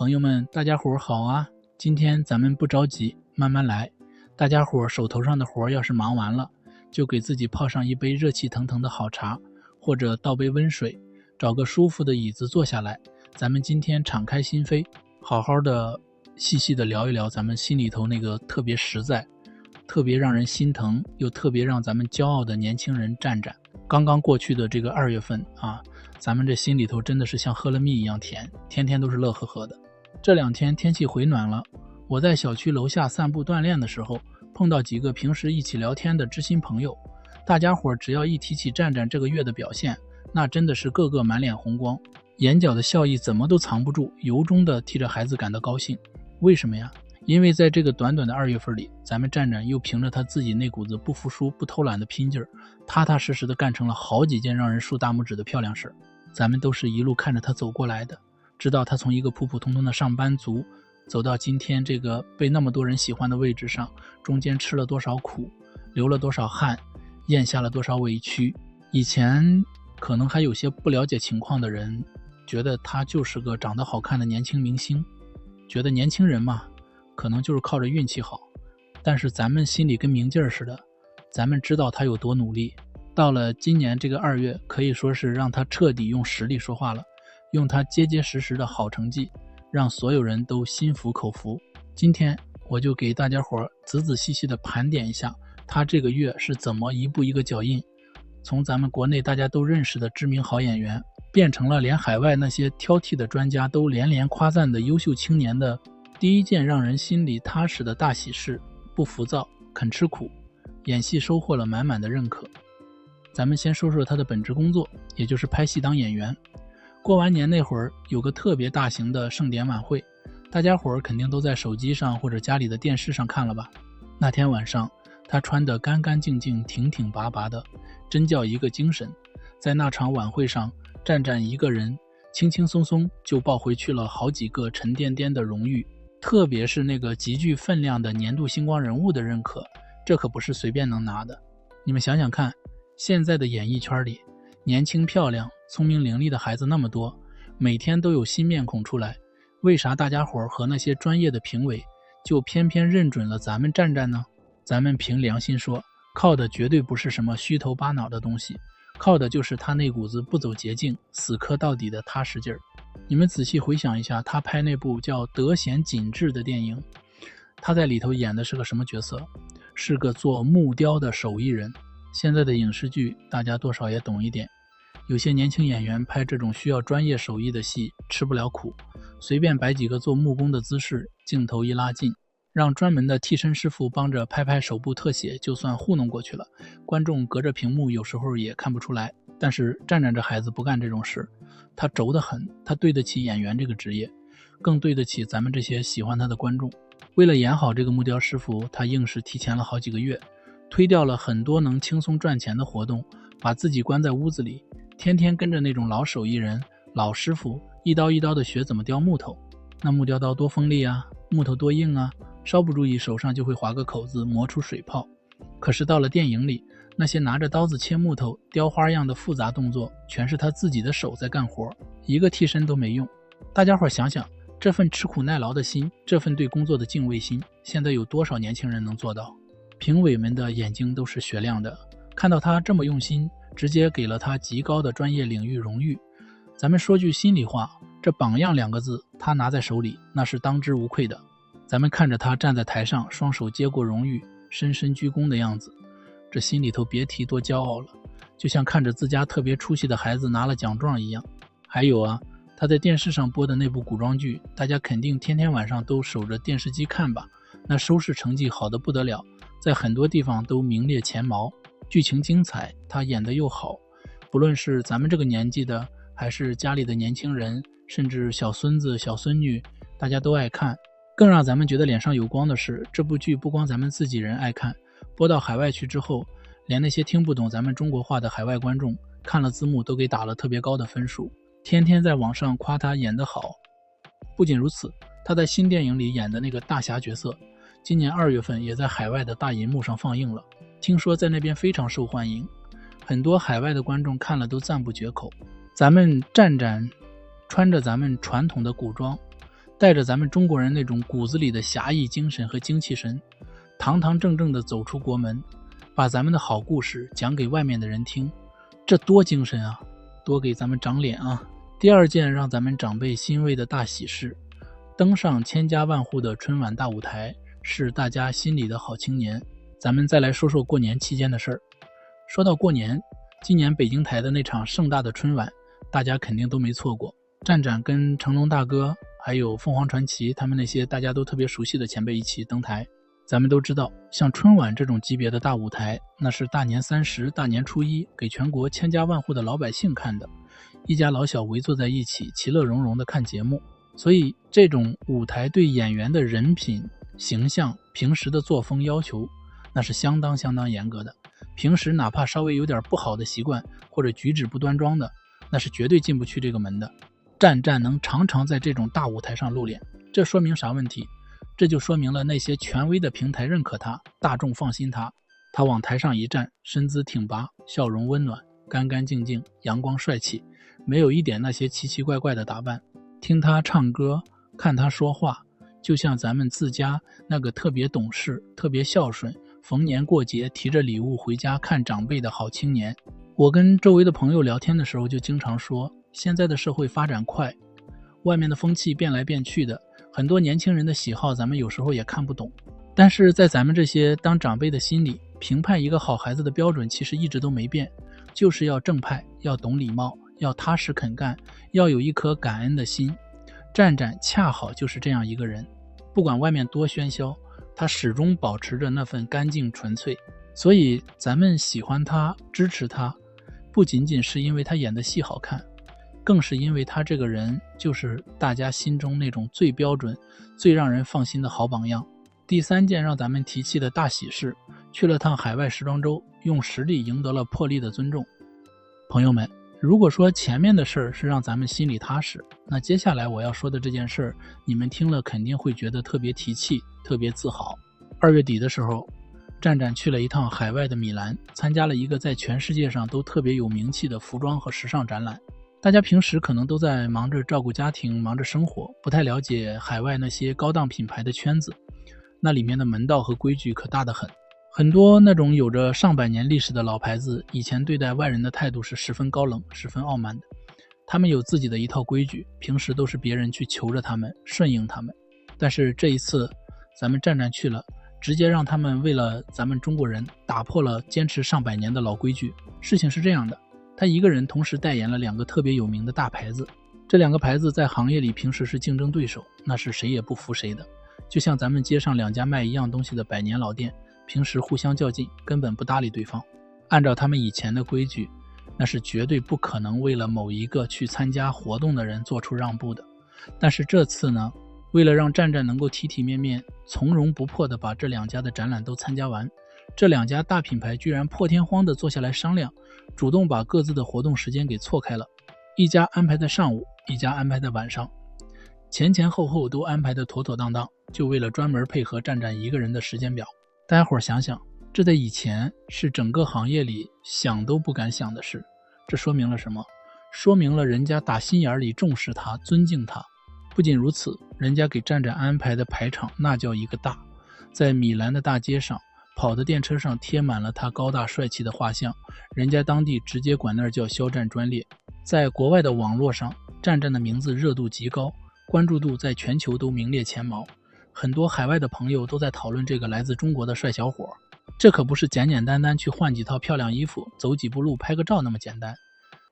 朋友们，大家伙好啊！今天咱们不着急，慢慢来。大家伙手头上的活要是忙完了，就给自己泡上一杯热气腾腾的好茶，或者倒杯温水，找个舒服的椅子坐下来。咱们今天敞开心扉，好好的细细的聊一聊咱们心里头那个特别实在、特别让人心疼又特别让咱们骄傲的年轻人战战。刚刚过去的这个2月份啊，咱们这心里头真的是像喝了蜜一样甜，天天都是乐呵呵的。这2天天气回暖了，我在小区楼下散步锻炼的时候，碰到几个平时一起聊天的知心朋友，大家伙只要一提起战战这个月的表现，那真的是个个满脸红光，眼角的笑意怎么都藏不住，由衷的替着孩子感到高兴。为什么呀？因为在这个短短的2月份里，咱们战战又凭着他自己那股子不服输不偷懒的拼劲儿，踏踏实实的干成了好几件让人竖大拇指的漂亮事儿。咱们都是一路看着他走过来的，知道他从一个普普通通的上班族走到今天这个被那么多人喜欢的位置上，中间吃了多少苦，流了多少汗，咽下了多少委屈。以前可能还有些不了解情况的人觉得他就是个长得好看的年轻明星，觉得年轻人嘛可能就是靠着运气好，但是咱们心里跟明镜似的，咱们知道他有多努力。到了今年这个2月，可以说是让他彻底用实力说话了，用他结结实实的好成绩让所有人都心服口服。今天我就给大家伙仔仔细细的盘点一下他这个月是怎么一步一个脚印，从咱们国内大家都认识的知名好演员，变成了连海外那些挑剔的专家都连连夸赞的优秀青年的第一件让人心里踏实的大喜事，不浮躁，肯吃苦，演戏收获了满满的认可。咱们先说说他的本职工作，也就是拍戏当演员。过完年那会儿有个特别大型的盛典晚会，大家伙儿肯定都在手机上或者家里的电视上看了吧。那天晚上他穿得干干净净挺挺拔拔的，真叫一个精神。在那场晚会上，战战一个人轻轻松松就抱回去了好几个沉甸甸的荣誉，特别是那个极具分量的年度星光人物的认可，这可不是随便能拿的。你们想想看，现在的演艺圈里，年轻漂亮聪明伶俐的孩子那么多，每天都有新面孔出来，为啥大家伙和那些专业的评委就偏偏认准了咱们战战呢？咱们凭良心说，靠的绝对不是什么虚头巴脑的东西，靠的就是他那股子不走捷径死磕到底的踏实劲儿。你们仔细回想一下，他拍那部叫《德贤锦志》的电影，他在里头演的是个什么角色？是个做木雕的手艺人。现在的影视剧大家多少也懂一点，有些年轻演员拍这种需要专业手艺的戏吃不了苦，随便摆几个做木工的姿势，镜头一拉近，让专门的替身师傅帮着拍拍手部特写，就算糊弄过去了，观众隔着屏幕有时候也看不出来。但是战战这孩子不干这种事，他轴得很，他对得起演员这个职业，更对得起咱们这些喜欢他的观众。为了演好这个木雕师傅，他硬是提前了好几个月，推掉了很多能轻松赚钱的活动，把自己关在屋子里，天天跟着那种老手艺人、老师傅一刀一刀的学怎么雕木头。那木雕刀多锋利啊，木头多硬啊，稍不注意手上就会划个口子，磨出水泡。可是到了电影里，那些拿着刀子切木头、雕花样的复杂动作，全是他自己的手在干活，一个替身都没用。大家伙想想，这份吃苦耐劳的心，这份对工作的敬畏心，现在有多少年轻人能做到？评委们的眼睛都是雪亮的，看到他这么用心，直接给了他极高的专业领域荣誉。咱们说句心里话，这榜样2个字他拿在手里，那是当之无愧的。咱们看着他站在台上，双手接过荣誉，深深鞠躬的样子，这心里头别提多骄傲了，就像看着自家特别出息的孩子拿了奖状一样。还有啊，他在电视上播的那部古装剧，大家肯定天天晚上都守着电视机看吧，那收视成绩好得不得了，在很多地方都名列前茅，剧情精彩，他演得又好，不论是咱们这个年纪的，还是家里的年轻人，甚至小孙子小孙女，大家都爱看。更让咱们觉得脸上有光的是，这部剧不光咱们自己人爱看，播到海外去之后，连那些听不懂咱们中国话的海外观众看了字幕都给打了特别高的分数，天天在网上夸他演得好。不仅如此，他在新电影里演的那个大侠角色，今年2月份也在海外的大银幕上放映了，听说在那边非常受欢迎，很多海外的观众看了都赞不绝口。咱们战战穿着咱们传统的古装，带着咱们中国人那种骨子里的侠义精神和精气神，堂堂正正地走出国门，把咱们的好故事讲给外面的人听，这多精神啊，多给咱们长脸啊。第二件让咱们长辈欣慰的大喜事，登上千家万户的春晚大舞台，是大家心里的好青年。咱们再来说说过年期间的事儿。说到过年，今年北京台的那场盛大的春晚，大家肯定都没错过。战战跟成龙大哥还有凤凰传奇他们那些大家都特别熟悉的前辈一起登台。咱们都知道，像春晚这种级别的大舞台，那是大年30、大年初一给全国千家万户的老百姓看的，一家老小围坐在一起，其乐融融的看节目。所以这种舞台对演员的人品、形象、平时的作风要求，那是相当严格的。平时哪怕稍微有点不好的习惯或者举止不端庄的，那是绝对进不去这个门的。战战能常常在这种大舞台上露脸，这说明啥问题？这就说明了那些权威的平台认可他，大众放心他。他往台上一站，身姿挺拔，笑容温暖，干干净净，阳光帅气，没有一点那些奇奇怪怪的打扮。听他唱歌，看他说话，就像咱们自家那个特别懂事、特别孝顺，逢年过节提着礼物回家看长辈的好青年。我跟周围的朋友聊天的时候就经常说，现在的社会发展快，外面的风气变来变去的，很多年轻人的喜好咱们有时候也看不懂。但是在咱们这些当长辈的心里，评判一个好孩子的标准其实一直都没变，就是要正派，要懂礼貌，要踏实肯干，要有一颗感恩的心。战战恰好就是这样一个人，不管外面多喧嚣，他始终保持着那份干净纯粹。所以咱们喜欢他，支持他，不仅仅是因为他演的戏好看，更是因为他这个人就是大家心中那种最标准、最让人放心的好榜样。第三件让咱们提气的大喜事，去了趟海外时装周，用实力赢得了破例的尊重。朋友们，如果说前面的事儿是让咱们心里踏实，那接下来我要说的这件事儿，你们听了肯定会觉得特别提气，特别自豪。2月底的时候，战战去了一趟海外的米兰，参加了一个在全世界上都特别有名气的服装和时尚展览。大家平时可能都在忙着照顾家庭，忙着生活，不太了解海外那些高档品牌的圈子，那里面的门道和规矩可大得很。很多那种有着上百年历史的老牌子，以前对待外人的态度是十分高冷、十分傲慢的。他们有自己的一套规矩，平时都是别人去求着他们，顺应他们。但是这一次，咱们战战去了，直接让他们为了咱们中国人打破了坚持上百年的老规矩。事情是这样的，他一个人同时代言了2个特别有名的大牌子，这2个牌子在行业里平时是竞争对手，那是谁也不服谁的。就像咱们街上2家卖一样东西的百年老店，平时互相较劲，根本不搭理对方。按照他们以前的规矩，那是绝对不可能为了某一个去参加活动的人做出让步的。但是这次呢，为了让战战能够体体面面、从容不迫地把这2家的展览都参加完，这2家大品牌居然破天荒地坐下来商量，主动把各自的活动时间给错开了，一家安排在上午，一家安排在晚上，前后都安排得妥妥当当，就为了专门配合战战一个人的时间表。大家伙想想，这在以前是整个行业里想都不敢想的事。这说明了什么？说明了人家打心眼里重视他，尊敬他。不仅如此，人家给战战安排的排场那叫一个大，在米兰的大街上，跑的电车上贴满了他高大帅气的画像，人家当地直接管那叫肖战专列。在国外的网络上，战战的名字热度极高，关注度在全球都名列前茅。很多海外的朋友都在讨论这个来自中国的帅小伙，这可不是简简单单去换几套漂亮衣服，走几步路拍个照那么简单。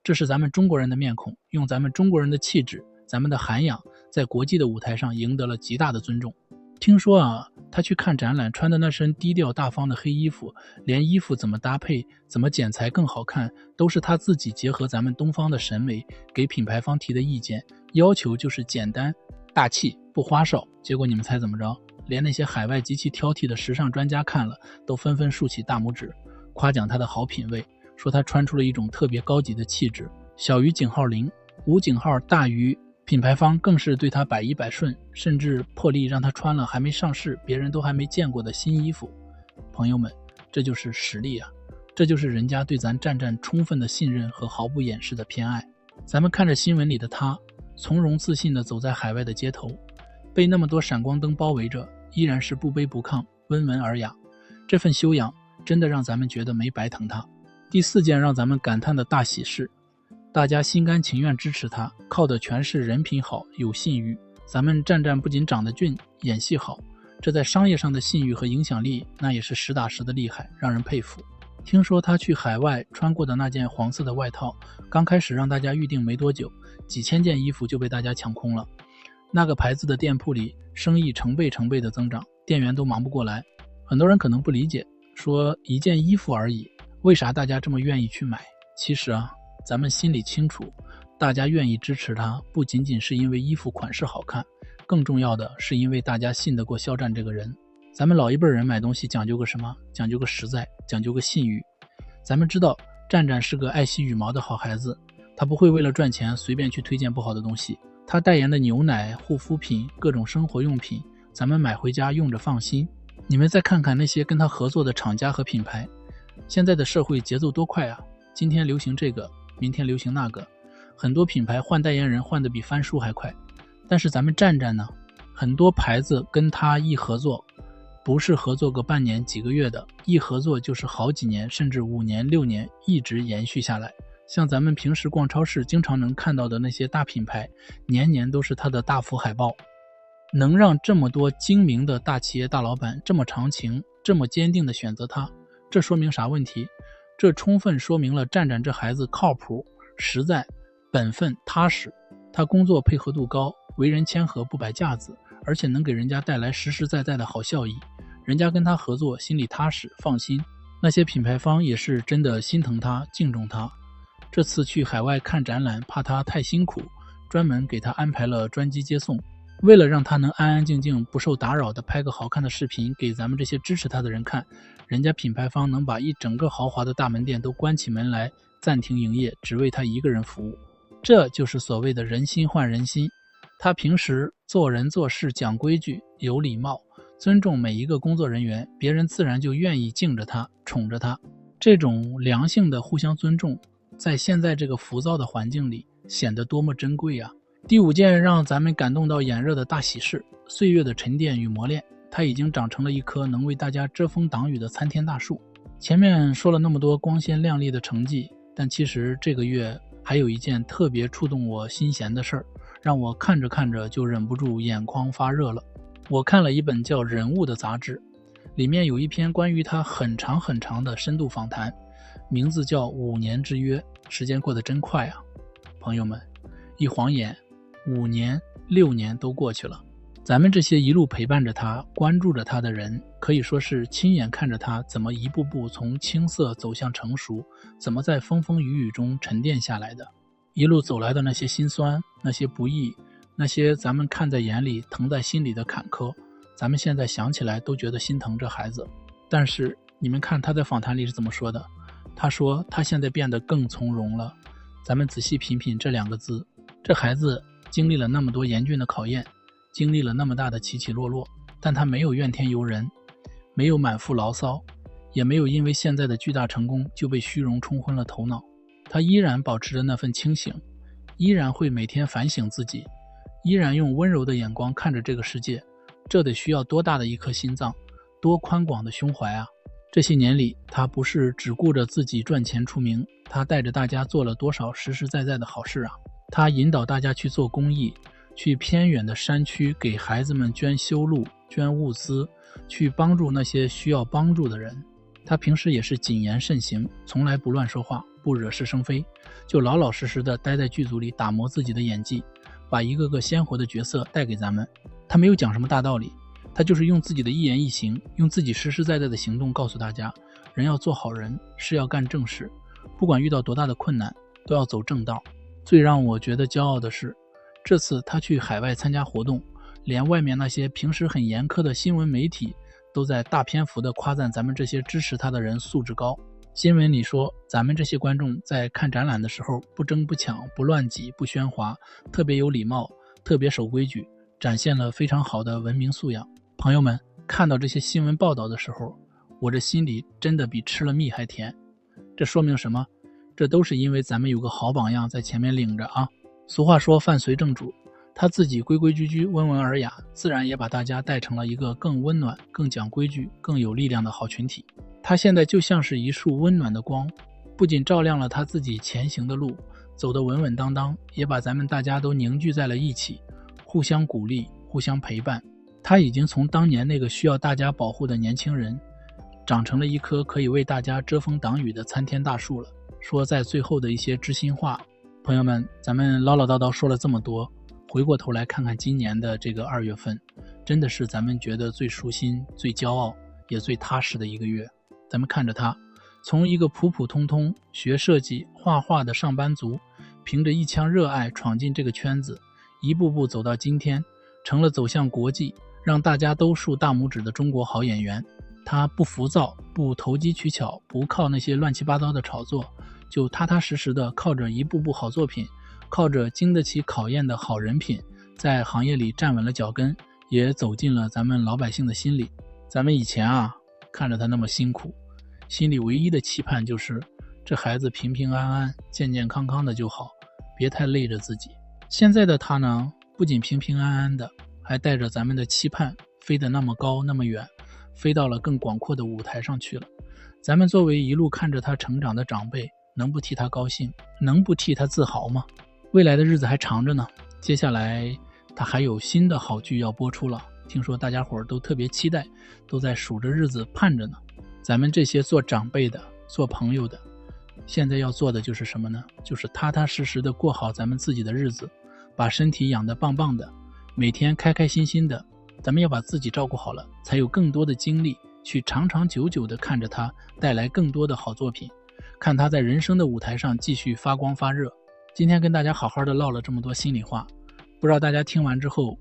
这是咱们中国人的面孔，用咱们中国人的气质，咱们的涵养，在国际的舞台上赢得了极大的尊重。听说啊，他去看展览穿的那身低调大方的黑衣服，连衣服怎么搭配，怎么剪裁更好看，都是他自己结合咱们东方的审美给品牌方提的意见，要求就是简单大气不花哨。结果你们猜怎么着？连那些海外极其挑剔的时尚专家看了都纷纷竖起大拇指，夸奖他的好品味，说他穿出了一种特别高级的气质，小于井号0，无井号大于。品牌方更是对他百依百顺，甚至破例让他穿了还没上市、别人都还没见过的新衣服。朋友们，这就是实力啊！这就是人家对咱战战充分的信任和毫不掩饰的偏爱。咱们看着新闻里的他，从容自信地走在海外的街头，被那么多闪光灯包围着，依然是不卑不亢，温文尔雅。这份修养真的让咱们觉得没白疼他。第4件让咱们感叹的大喜事，大家心甘情愿支持他，靠的全是人品好，有信誉。咱们战战不仅长得俊，演戏好，这在商业上的信誉和影响力，那也是实打实的厉害，让人佩服。听说他去海外穿过的那件黄色的外套，刚开始让大家预定没多久，几千件衣服就被大家抢空了。那个牌子的店铺里生意成倍的增长，店员都忙不过来。很多人可能不理解，说一件衣服而已，为啥大家这么愿意去买？其实啊，咱们心里清楚，大家愿意支持他，不仅仅是因为衣服款式好看，更重要的是因为大家信得过肖战这个人。咱们老一辈人买东西讲究个什么？讲究个实在，讲究个信誉。咱们知道战战是个爱惜羽毛的好孩子，他不会为了赚钱随便去推荐不好的东西。他代言的牛奶、护肤品、各种生活用品，咱们买回家用着放心。你们再看看那些跟他合作的厂家和品牌，现在的社会节奏多快啊！今天流行这个，明天流行那个，很多品牌换代言人换得比翻书还快。但是咱们战战呢，很多牌子跟他一合作，不是合作个半年几个月的，一合作就是好几年，甚至5年6年，一直延续下来。像咱们平时逛超市经常能看到的那些大品牌，年年都是他的大幅海报。能让这么多精明的大企业大老板这么长情，这么坚定地选择他，这说明啥问题？这充分说明了战战这孩子靠谱、实在、本分、踏实。他工作配合度高，为人谦和不摆架子，而且能给人家带来实实在在的好效益。人家跟他合作心里踏实放心，那些品牌方也是真的心疼他敬重他。这次去海外看展览，怕他太辛苦，专门给他安排了专机接送，为了让他能安安静静不受打扰的拍个好看的视频给咱们这些支持他的人看，人家品牌方能把一整个豪华的大门店都关起门来暂停营业，只为他一个人服务。这就是所谓的人心换人心。他平时做人做事讲规矩，有礼貌，尊重每一个工作人员，别人自然就愿意敬着他，宠着他。这种良性的互相尊重，在现在这个浮躁的环境里显得多么珍贵啊！第5件让咱们感动到眼热的大喜事，岁月的沉淀与磨练，它已经长成了一棵能为大家遮风挡雨的参天大树。前面说了那么多光鲜亮丽的成绩，但其实这个月还有一件特别触动我心弦的事儿，让我看着看着就忍不住眼眶发热了。我看了一本叫《人物》的杂志，里面有一篇关于他很长的深度访谈，名字叫《5年之约》。时间过得真快啊，朋友们，一晃眼5年6年都过去了。咱们这些一路陪伴着他关注着他的人，可以说是亲眼看着他怎么一步步从青涩走向成熟，怎么在风风雨雨中沉淀下来的。一路走来的那些辛酸，那些不易，那些咱们看在眼里疼在心里的坎坷，咱们现在想起来都觉得心疼这孩子。但是你们看他在访谈里是怎么说的，他说他现在变得更从容了。咱们仔细品品这2个字，这孩子经历了那么多严峻的考验，经历了那么大的起起落落，但他没有怨天尤人，没有满腹牢骚，也没有因为现在的巨大成功就被虚荣冲昏了头脑。他依然保持着那份清醒，依然会每天反省自己，依然用温柔的眼光看着这个世界。这得需要多大的一颗心脏，多宽广的胸怀啊！这些年里，他不是只顾着自己赚钱出名，他带着大家做了多少实实在在的好事啊！他引导大家去做公益，去偏远的山区给孩子们捐修路、捐物资，去帮助那些需要帮助的人。他平时也是谨言慎行，从来不乱说话，不惹是生非，就老老实实的待在剧组里打磨自己的演技，把一个个鲜活的角色带给咱们。他没有讲什么大道理，他就是用自己的一言一行，用自己实实在在的行动告诉大家，人要做好人，事要干正事，不管遇到多大的困难，都要走正道。最让我觉得骄傲的是，这次他去海外参加活动，连外面那些平时很严苛的新闻媒体都在大篇幅的夸赞咱们这些支持他的人素质高。新闻里说，咱们这些观众在看展览的时候不争不抢，不乱挤，不喧哗，特别有礼貌，特别守规矩，展现了非常好的文明素养。朋友们，看到这些新闻报道的时候，我这心里真的比吃了蜜还甜。这说明什么？这都是因为咱们有个好榜样在前面领着啊。俗话说饭随正主，他自己规规矩矩、温文尔雅，自然也把大家带成了一个更温暖、更讲规矩、更有力量的好群体。他现在就像是一束温暖的光，不仅照亮了他自己前行的路，走得稳稳当当，也把咱们大家都凝聚在了一起，互相鼓励，互相陪伴。他已经从当年那个需要大家保护的年轻人，长成了一棵可以为大家遮风挡雨的参天大树了。说在最后的一些知心话，朋友们，咱们唠唠叨叨说了这么多，回过头来看看今年的这个2月份，真的是咱们觉得最舒心、最骄傲也最踏实的一个月。咱们看着他从一个普普通通学设计画画的上班族，凭着一腔热爱闯进这个圈子，一步步走到今天，成了走向国际让大家都竖大拇指的中国好演员。他不浮躁，不投机取巧，不靠那些乱七八糟的炒作，就踏踏实实的靠着一部部好作品，靠着经得起考验的好人品，在行业里站稳了脚跟，也走进了咱们老百姓的心里。咱们以前看着他那么辛苦，心里唯一的期盼就是这孩子平平安安、健健康康的就好，别太累着自己。现在的他呢，不仅平平安安的，还带着咱们的期盼，飞得那么高那么远，飞到了更广阔的舞台上去了。咱们作为一路看着他成长的长辈，能不替他高兴，能不替他自豪吗？未来的日子还长着呢，接下来他还有新的好剧要播出了，听说大家伙都特别期待，都在数着日子盼着呢。咱们这些做长辈的、做朋友的，现在要做的就是什么呢？就是踏踏实实的过好咱们自己的日子，把身体养得棒棒的，每天开开心心的。咱们要把自己照顾好了，才有更多的精力去长长久久的看着他带来更多的好作品，看他在人生的舞台上继续发光发热。今天跟大家好好的唠了这么多心里话，不知道大家听完之后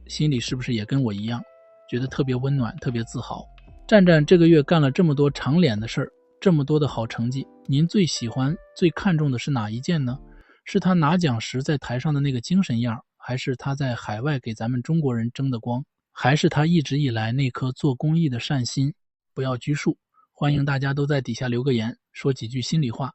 心里是不是也跟我一样，觉得特别温暖，特别自豪。战战这个月干了这么多长脸的事儿，这么多的好成绩，您最喜欢最看重的是哪一件呢？是他拿奖时在台上的那个精神样，还是他在海外给咱们中国人争的光，还是他一直以来那颗做公益的善心？不要拘束，欢迎大家都在底下留个言，说几句心里话，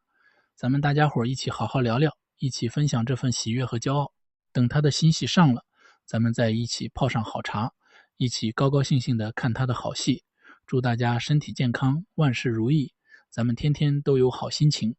咱们大家伙一起好好聊聊，一起分享这份喜悦和骄傲。等他的新戏上了，咱们再一起泡上好茶，一起高高兴兴的看他的好戏。祝大家身体健康，万事如意，咱们天天都有好心情。